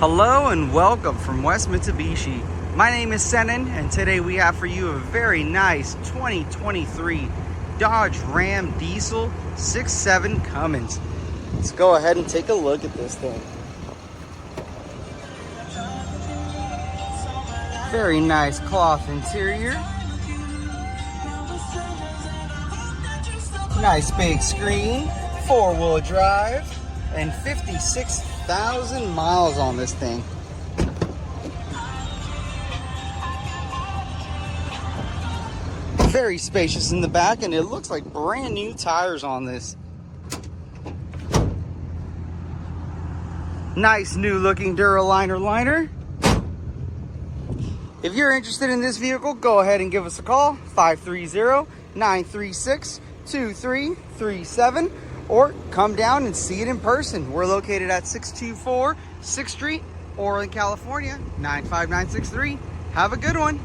Hello and welcome from West Mitsubishi. My name is Senan, and today we have for you a very nice 2023 Dodge Ram Diesel 6.7 Cummins. Let's go ahead and take a look at this thing. Very nice cloth interior. Nice big screen, 4-wheel drive, and 56,000 miles on this thing. Very spacious in the back, and it looks like brand new tires on this. Nice new looking Duraliner liner. If you're interested in this vehicle, go ahead and give us a call, 530-936-2337, or come down and see it in person. We're located at 624 6th Street, Orland, California, 95963. Have a good one.